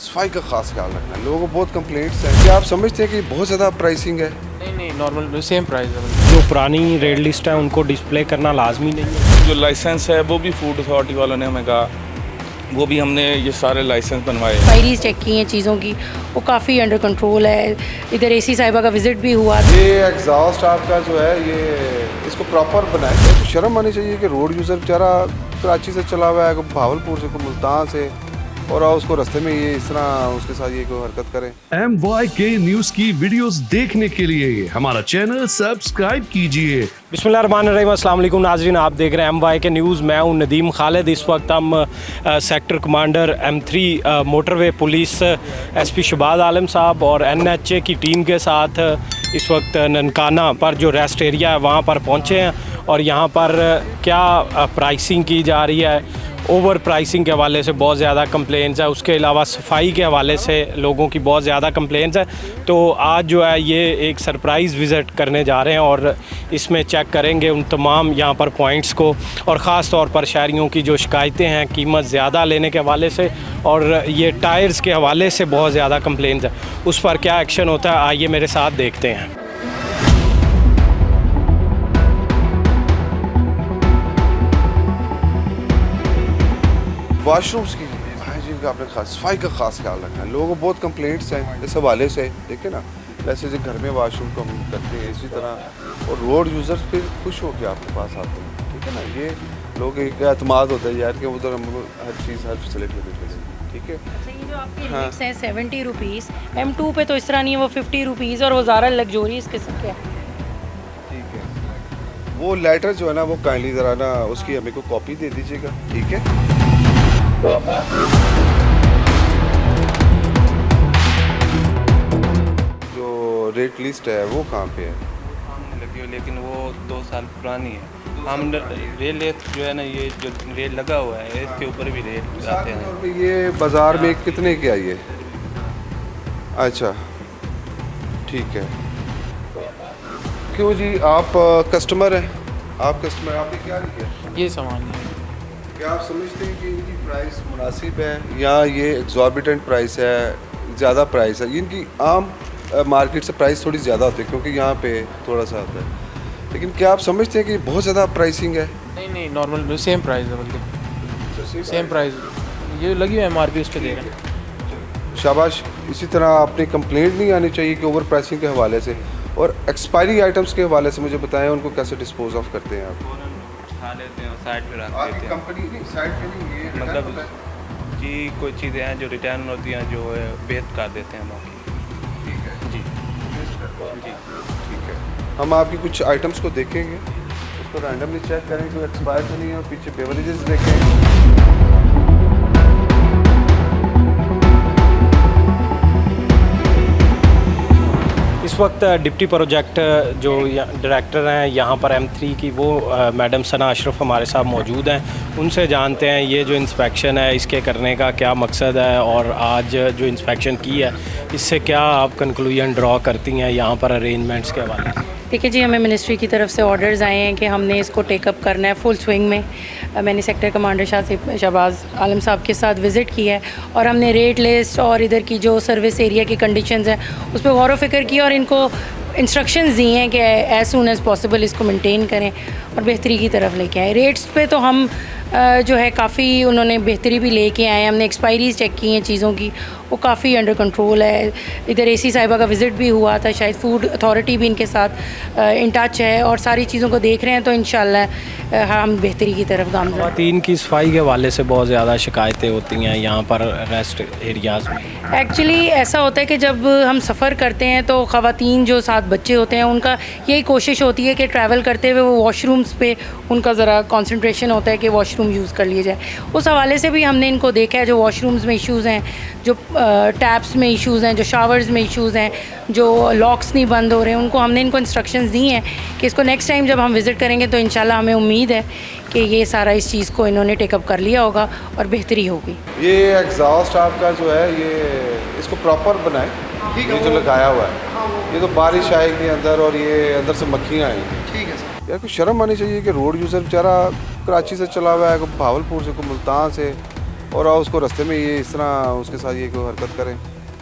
सफाई का खास ख्याल रखना है। लोगों को बहुत कंप्लेंट्स हैं। क्या आप समझते हैं कि बहुत ज़्यादा प्राइसिंग है? नहीं नॉर्मल सेम प्राइस है। जो पुरानी रेड लिस्ट है उनको डिस्प्ले करना लाजमी नहीं है। जो लाइसेंस है वो भी फूड अथॉरिटी वालों ने हमें कहा, वो भी हमने ये सारे लाइसेंस बनवाए। एक्सपायरीज चेक की हैं चीज़ों की, वो काफ़ी अंडर कंट्रोल है। इधर एसी साहिबा का विज़िट भी हुआ। ये एग्जॉस्ट आपका जो है ये इसको प्रॉपर बनाए। तो शर्म आनी चाहिए कि रोड यूज़र बेचारा कराची से चला हुआ है, कोई भावलपुर से, कोई मुल्तान से, और उसको रास्ते में ये इस तरह उसके साथ ये कोई हरकत करें। MYK न्यूज़ की वीडियोस देखने के लिए हमारा चैनल सब्सक्राइब कीजिए। बिस्मिल्लाहिर्रहमानिर्रहीम, अस्सलाम वालेकुम नाज़रीन, आप देख रहे हैं MYK न्यूज़। मैं हूं नदीम खालिद। इस वक्त हम sector commander M3 motorway police SP Shahbaz Alam साहब और NHA की टीम के साथ इस वक्त ननकाना पर जो रेस्ट एरिया है वहाँ पर पहुँचे हैं। और यहाँ पर क्या प्राइसिंग की जा रही है, ओवर प्राइसिंग के हवाले से बहुत ज़्यादा कंप्लेंट्स है, उसके अलावा सफाई के हवाले से लोगों की बहुत ज़्यादा कंप्लेंट्स है। तो आज जो है ये एक सरप्राइज़ विज़िट करने जा रहे हैं और इसमें चेक करेंगे उन तमाम यहाँ पर पॉइंट्स को, और ख़ास तौर पर शहरियों की जो शिकायतें हैं कीमत ज़्यादा लेने के हवाले से और ये टायर्स के हवाले से बहुत ज़्यादा कंप्लेंट्स है, उस पर क्या एक्शन होता है आइए मेरे साथ देखते हैं। वाशरूम्स की हाइजीन का आपने खास सफाई का खास ख्याल रखना है। लोगों को बहुत कंप्लेंट्स हैं इस हवाले से। देखिए ना, जैसे जो घर में वाशरूम को हम करते हैं इसी तरह, और रोड यूज़र्स फिर खुश होकर आपके पास आते हैं। ठीक है ना, ये लोग एक एतमाद होता है यार कि उधर हम हर चीज़ हर फैसिलिटी मिलेगी। ठीक है। अच्छा, ये जो आपके लिमिट्स हैं 70 रुपीज़, M2 पे तो इस तरह नहीं है, वो 50 रुपीज़ और वो ज़्यादा लग्जोरियस किस्म के हैं। ठीक है, वो लेटर जो है ना वो काइंडली ज़रा ना उसकी हमें को कॉपी दे दीजिएगा। ठीक है। जो रेट लिस्ट है वो कहाँ पे है? लगी हो, लेकिन वो 2 साल पुरानी है। हम रेल जो है ना, ये जो रेल लगा हुआ है इसके ऊपर भी रेल आते हैं। ये बाज़ार में कितने की आई है? अच्छा ठीक है। क्यों जी, आप कस्टमर हैं? आप कस्टमर, आपने क्या लिया? ये सामान है। क्या आप समझते हैं कि इनकी प्राइस मुनासिब है या ये एग्जॉर्बिटेंट प्राइस है, ज़्यादा प्राइस है? इनकी आम मार्केट से प्राइस थोड़ी ज़्यादा होती है क्योंकि यहाँ पे थोड़ा सा आता है, लेकिन क्या आप समझते हैं कि बहुत ज़्यादा प्राइसिंग है? नहीं नॉर्मल सेम प्राइस है, बल्कि सेम प्राइस ये लगी हुई है MRP उस पर दे रहे हैं। शाबाश। इसी तरह आपने कंप्लेंट नहीं आनी चाहिए कि ओवर प्राइसिंग के हवाले से। और एक्सपायरी आइटम्स के हवाले से मुझे बताएं, उनको कैसे डिस्पोज ऑफ करते हैं आप? उठा लेते हैं, साइड पे रख देते हैं। कंपनी नहीं, साइड पे नहीं, ये मतलब जी कोई चीज़ें हैं जो रिटर्न होती हैं, जो है बेच कर देते हैं बाकी। ठीक है जी जी, ठीक है। हम आपकी कुछ आइटम्स को देखेंगे, उसको रैंडमली चेक करें कोई एक्सपायर तो नहीं है, और पीछे बेवरेजेस देखें। इस वक्त डिप्टी प्रोजेक्ट जो डायरेक्टर हैं यहाँ पर M3 की, वो मैडम सना अशरफ हमारे साथ मौजूद हैं। उनसे जानते हैं ये जो इंस्पेक्शन है इसके करने का क्या मकसद है, और आज जो इंस्पेक्शन की है इससे क्या आप कंक्लूजन ड्रॉ करती हैं यहाँ पर अरेंजमेंट्स के हवाले से। देखिए जी, हमें मिनिस्ट्री की तरफ से ऑर्डर्स आए हैं कि हमने इसको टेकअप करना है फुल स्विंग में। मैंने सेक्टर कमांडर शहबाज आलम साहब के साथ विज़िट की है और हमने रेट लिस्ट और इधर की जो सर्विस एरिया की कंडीशंस हैं उस पर गौर व फिक्र की और इनको इंस्ट्रक्शंस दी हैं कि एज सून एज़ पॉसिबल इसको मेंटेन करें और बेहतरी की तरफ लेके आएँ। रेट्स पे तो हम जो है काफ़ी उन्होंने बेहतरी भी लेके आए हैं। हमने एक्सपायरीज चेक की हैं चीज़ों की, वो काफ़ी अंडर कंट्रोल है। इधर एसी साहिबा का विज़िट भी हुआ था, शायद फूड अथॉरिटी भी इनके साथ इन टच है और सारी चीज़ों को देख रहे हैं। तो इंशाल्लाह हम बेहतरी की तरफ गामज़द हैं। ख़वातीन की सफाई के हवाले से बहुत ज़्यादा शिकायतें होती हैं यहाँ पर रेस्ट एरियाज़ में। एक्चुअली ऐसा होता है कि जब हम सफ़र करते हैं तो ख़वातीन जो साथ बच्चे होते हैं उनका यही कोशिश होती है कि ट्रैवल करते हुए वो वॉशरूम्स पे उनका ज़रा कंसंट्रेशन होता है कि वॉशरूम यूज़ कर लिए जाए। उस हवाले से भी हमने इनको देखा है, जो वॉशरूम्स में इश्यूज़ हैं, जो टैप्स में इश्यूज़ हैं, जो शावर्स में इश्यूज़ हैं, जो लॉक्स नहीं बंद हो रहे हैं, उनको हमने इनको इंस्ट्रक्शंस दी हैं कि इसको नेक्स्ट टाइम जब हम विज़िट करेंगे तो इंशाल्लाह हमें उम्मीद है कि ये सारा इस चीज़ को इन्होंने टेकअप कर लिया होगा और बेहतरी होगी। ये एग्जॉस्ट आपका जो है ये इसको प्रॉपर बनाए, ये जो लगाया हुआ है, ये तो बारिश आएगी अंदर और ये अंदर से मक्खियाँ आएंगी। ठीक है सर। यार कोई शर्म आनी चाहिए कि रोड यूज़र बेचारा कराची से चला हुआ है, कोई भावलपुर से, कोई मुल्तान से, और आप उसको रास्ते में ये इस तरह उसके साथ ये कोई हरकत करें,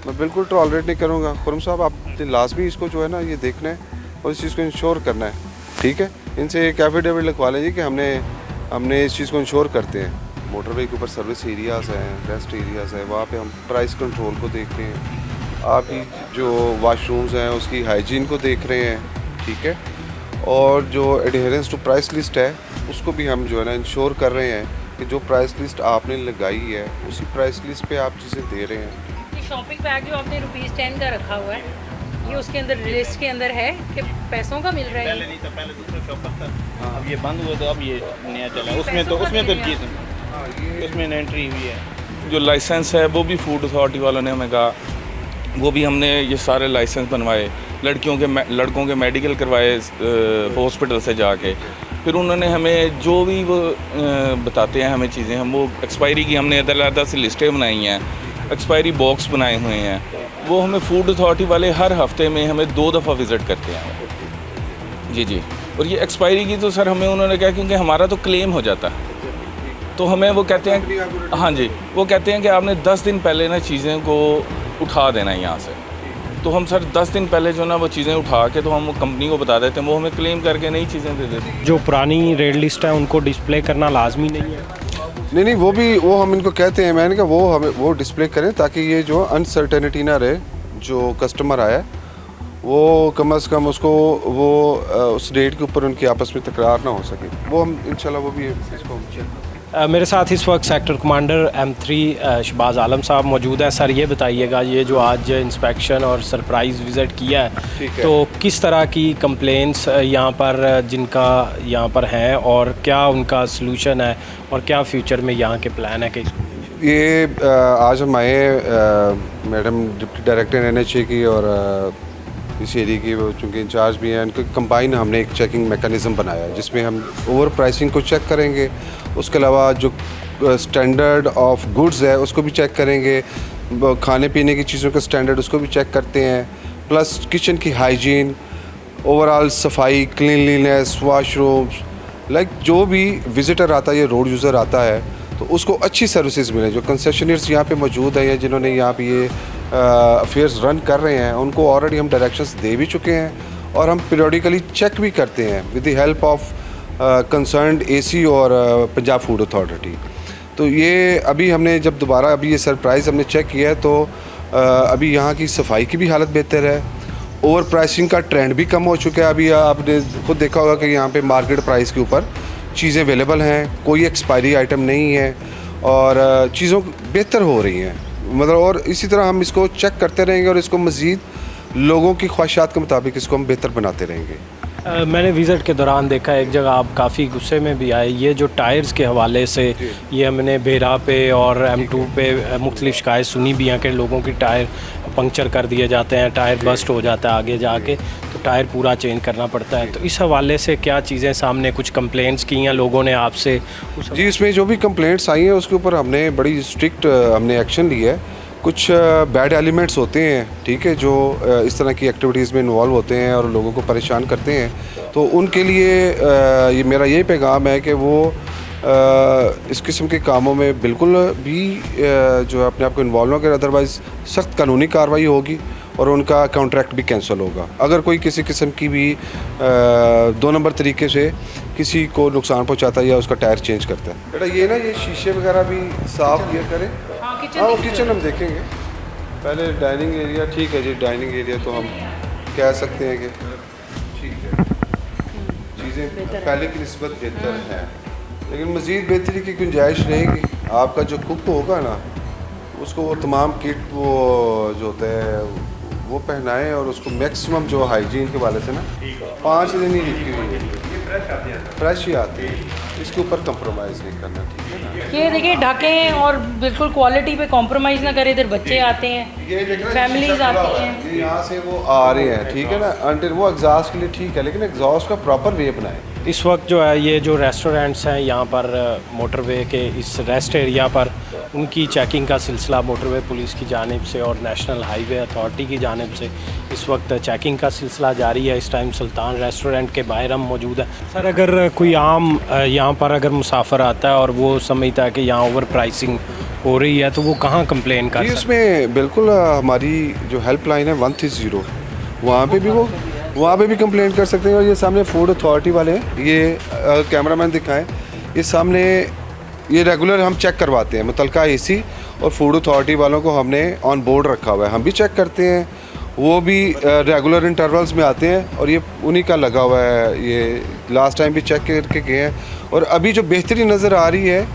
मैं बिल्कुल टॉलरेट नहीं करूँगा। खुरम साहब आप लाजमी इसको जो है ना ये देखना है और इस चीज़ को इंश्योर करना है, ठीक है। इनसे एक एफिडेविट लिखवा लीजिए कि हमने इस चीज़ को इंश्योर करते हैं। मोटरवे के ऊपर सर्विस एरियाज़ हैं, रेस्ट एरियाज़ हैं, वहाँ पे हम प्राइस कंट्रोल को देख रहे हैं, आपकी जो वाशरूम्स हैं उसकी हाइजीन को देख रहे हैं, ठीक है। और जो एडहेरेंस टू प्राइस लिस्ट है उसको भी हम जो है ना इंश्योर कर रहे हैं कि जो प्राइस लिस्ट आपने लगाई है उसी प्राइस लिस्ट पे आप चीज़ें दे रहे हैं। ये शॉपिंग बैग जो आपने ₹10 का रखा हुआ है, ये उसके अंदर लिस्ट के अंदर है कि पैसों का मिल रहा है? पहले नहीं था, पहले दूसरा शॉपर था, अब ये बंद हुआ तो अब ये नया चला। उसमें तो चीज़ उसमें एंट्री हुई है। जो लाइसेंस है वो भी फूड अथॉरिटी वालों ने हमें कहा, वो भी हमने ये सारे लाइसेंस बनवाए, लड़कों के मेडिकल करवाए हॉस्पिटल से जाके। फिर उन्होंने हमें जो भी वो बताते हैं हमें चीज़ें, हम वो एक्सपायरी की हमने अलग से लिस्टें बनाई हैं, एक्सपायरी बॉक्स बनाए हुए हैं। वो हमें फूड अथॉरिटी वाले हर हफ्ते में हमें 2 दफ़ा विज़िट करते हैं। जी। और ये एक्सपायरी की तो सर हमें उन्होंने कहा क्योंकि हमारा तो क्लेम हो जाता है, तो हमें वो कहते हैं, हाँ जी, वो कहते हैं कि आपने 10 दिन पहले ना चीज़ें को उठा देना है यहाँ से। तो हम सर 10 दिन पहले जो ना वो चीज़ें उठा के तो हम कंपनी को बता देते हैं, वो हमें क्लेम करके नई चीज़ें दे देते हैं। जो पुरानी रेड लिस्ट है उनको डिस्प्ले करना लाजमी नहीं है? नहीं, वो हम इनको कहते हैं, मैंने कहा वो डिस्प्ले करें ताकि ये जो अनसर्टेनिटी ना रहे, जो कस्टमर आया वो कम से कम उसको वो उस रेट के ऊपर उनकी आपस में तकरार ना हो सके। वो हम इंशाल्लाह वो भी इसको हम चेक। मेरे साथ इस वक्त sector commander M3 Shahbaz Alam साहब मौजूद हैं। सर ये बताइएगा, ये जो आज इंस्पेक्शन और सरप्राइज़ विज़िट किया है, तो किस तरह की कंप्लेंट्स यहाँ पर जिनका यहाँ पर हैं और क्या उनका सलूशन है और क्या फ्यूचर में यहाँ के प्लान है? कि ये आज हम आए मैडम डिप्टी डायरेक्टर NHA की और इस एरिया की वो चूँकि इंचार्ज भी हैं, उनके कंबाइन हमने एक चेकिंग मेकनिज़म बनाया है जिसमें हम ओवर प्राइसिंग को चेक करेंगे, उसके अलावा जो स्टैंडर्ड ऑफ गुड्स है उसको भी चेक करेंगे, खाने पीने की चीज़ों का स्टैंडर्ड उसको भी चेक करते हैं, प्लस किचन की हाइजीन, ओवरऑल सफाई, क्लीनलीनेस, वाशरूम्स, लाइक जो भी विज़िटर आता है, ये रोड यूज़र आता है तो उसको अच्छी सर्विसेज मिले। जो कंसेशनर्स यहाँ पे मौजूद हैं या जिन्होंने यहाँ पे ये अफेयर्स रन कर रहे हैं उनको ऑलरेडी हम डायरेक्शंस दे भी चुके हैं और हम पीरियडिकली चेक भी करते हैं with the help of concerned AC और पंजाब फूड अथॉरिटी। तो ये अभी हमने जब दोबारा अभी ये सरप्राइज़ हमने चेक किया है तो अभी यहाँ की सफाई की भी हालत बेहतर है, ओवर प्राइसिंग का ट्रेंड भी कम हो चुका है। अभी आपने खुद देखा होगा कि यहाँ पे मार्केट प्राइस के ऊपर चीज़ें अवेलेबल हैं, कोई एक्सपायरी आइटम नहीं है और चीज़ों बेहतर हो रही हैं, मतलब। और इसी तरह हम इसको चेक करते रहेंगे और इसको मज़ीद लोगों की ख्वाहिशात के मुताबिक इसको हम बेहतर बनाते रहेंगे। मैंने विज़िट के दौरान देखा एक जगह आप काफ़ी गुस्से में भी आए, ये जो टायर्स के हवाले से ये हमने बेरा पे और M2 पे मुख्तलिफ शिकायत सुनी भी हैं कि लोगों की टायर पंक्चर कर दिए जाते हैं, टायर बस्ट हो जाता है आगे जाके, तो टायर पूरा चेंज करना पड़ता है। तो इस हवाले से क्या चीज़ें सामने कुछ कंप्लेंट्स की हैं लोगों ने आपसे? जी, इसमें जो भी कंप्लेंट्स आई हैं उसके ऊपर हमने बड़ी स्ट्रिक्ट हमने एक्शन लिया है। कुछ बैड एलिमेंट्स होते हैं, ठीक है, जो इस तरह की एक्टिविटीज़ में इन्वॉल्व होते हैं और लोगों को परेशान करते हैं, तो उनके लिए ये मेरा यही पैगाम है कि वो इस किस्म के कामों में बिल्कुल भी जो है अपने आप को इन्वॉल्व न करें, अदरवाइज़ सख्त कानूनी कार्रवाई होगी और उनका कॉन्ट्रैक्ट भी कैंसिल होगा। अगर कोई किसी किस्म की भी 2 नंबर तरीके से किसी को नुकसान पहुंचाता है या उसका टायर चेंज करता है। बेटा ये ना ये शीशे वगैरह भी साफ़ किया करें। हाँ, वो किचन हम देखेंगे पहले। डाइनिंग एरिया ठीक है जी, डाइनिंग एरिया तो हम कह सकते हैं कि ठीक है, चीज़ें पहले की निस्बत बेहतर हैं, लेकिन मज़ीद बेहतरी की गुंजाइश रहेगी। आपका जो कुक होगा ना उसको वो तमाम किट वो जो होता है वो पहनाएं और उसको मैक्सिमम जो हाइजीन के वाले से ना 5 दिन ही लिखी हुई है, फ्रेश ही आती है, इसके ऊपर कंप्रोमाइज़ नहीं करना, ठीक है ना। ये देखिए ढकें और बिल्कुल क्वालिटी पे कॉम्प्रोमाइज़ ना करें। इधर बच्चे आते हैं, फैमिलीज आती हैं, यहाँ से वो आ रहे हैं, ठीक है ना। अंटिल वो एग्जॉस्ट के लिए ठीक है, लेकिन एग्जॉस्ट का प्रॉपर वे बनाएं। इस वक्त जो है ये जो रेस्टोरेंट्स हैं यहाँ पर मोटरवे के इस रेस्ट एरिया पर, उनकी चेकिंग का सिलसिला मोटरवे पुलिस की जानिब से और नेशनल हाईवे अथॉरिटी की जानिब से इस वक्त चेकिंग का सिलसिला जारी है। इस टाइम सुल्तान रेस्टोरेंट के बाहर हम मौजूद हैं। सर, अगर कोई आम यहाँ पर अगर मुसाफिर आता है और वो समझता है कि यहाँ ओवर प्राइसिंग हो रही है तो वो कहाँ कंप्लेन कर जी सकते उसमें बिल्कुल हमारी जो हेल्पलाइन है 130 वहाँ पे भी वो वहाँ पे भी कंप्लेंट कर सकते हैं। और ये सामने फूड अथॉरिटी वाले हैं, ये कैमरामैन दिखाएं, ये सामने ये रेगुलर हम चेक करवाते हैं। मुतलका एसी और फूड अथॉरिटी वालों को हमने ऑन बोर्ड रखा हुआ है, हम भी चेक करते हैं, वो भी रेगुलर इंटरवल्स में आते हैं और ये उन्हीं का लगा हुआ है। ये लास्ट टाइम भी चेक करके गए हैं और अभी जो बेहतरी नज़र आ रही है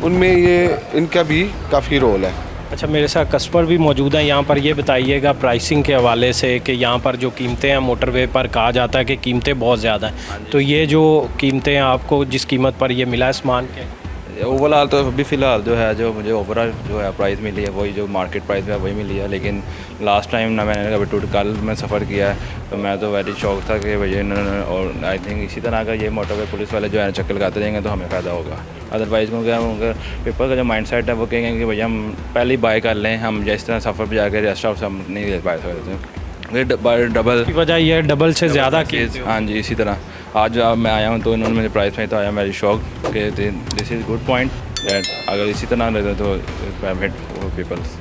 उनमें ये इनका भी काफ़ी रोल है। अच्छा, मेरे साथ कस्टमर भी मौजूद हैं यहाँ पर। ये बताइएगा प्राइसिंग के हवाले से कि यहाँ पर जो कीमतें हैं, मोटरवे पर कहा जाता है कि कीमतें बहुत ज़्यादा हैं, तो ये जो कीमतें हैं आपको जिस कीमत पर ये मिला है सामान के? ओवरऑल तो अभी फ़िलहाल जो है जो मुझे ओवरऑल जो है प्राइस मिली है वही जो मार्केट प्राइस है वही मिली है। लेकिन लास्ट टाइम ना मैंने कभी कल मैं सफ़र किया है तो मैं तो वेरी शौक था कि भैया इन्होंने, और आई थिंक इसी तरह अगर ये मोटरवे पुलिस वाले जो है चक्कर लगाते रहेंगे तो हमें फ़ायदा होगा। अदरवाइज़ क्योंकि उनका पीपल का जो माइंड सेट है वो कहेंगे कि भैया हम पहले ही बाय कर लें, हम जिस तरह सफ़र पर जाकर रेस्ट हाउस हम नहीं ले पाए सकते। डबल की वजह ये डबल से ज़्यादा की। हाँ जी, इसी तरह आज मैं आया हूँ तो इन्होंने मुझे प्राइस में तो आया मेरी शौक कि this is good point that अगर इसी तरह रहते तो पीपल्स।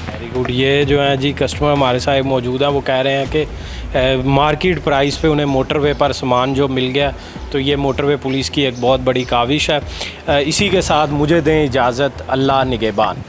Very good. ये जो है जी कस्टमर हमारे साथ मौजूद हैं, वो कह रहे हैं कि मार्केट प्राइस पे उन्हें मोटरवे पर सामान जो मिल गया, तो ये मोटरवे पुलिस की एक बहुत बड़ी काविश है। इसी के साथ मुझे दें इजाज़त, अल्लाह निगहबान।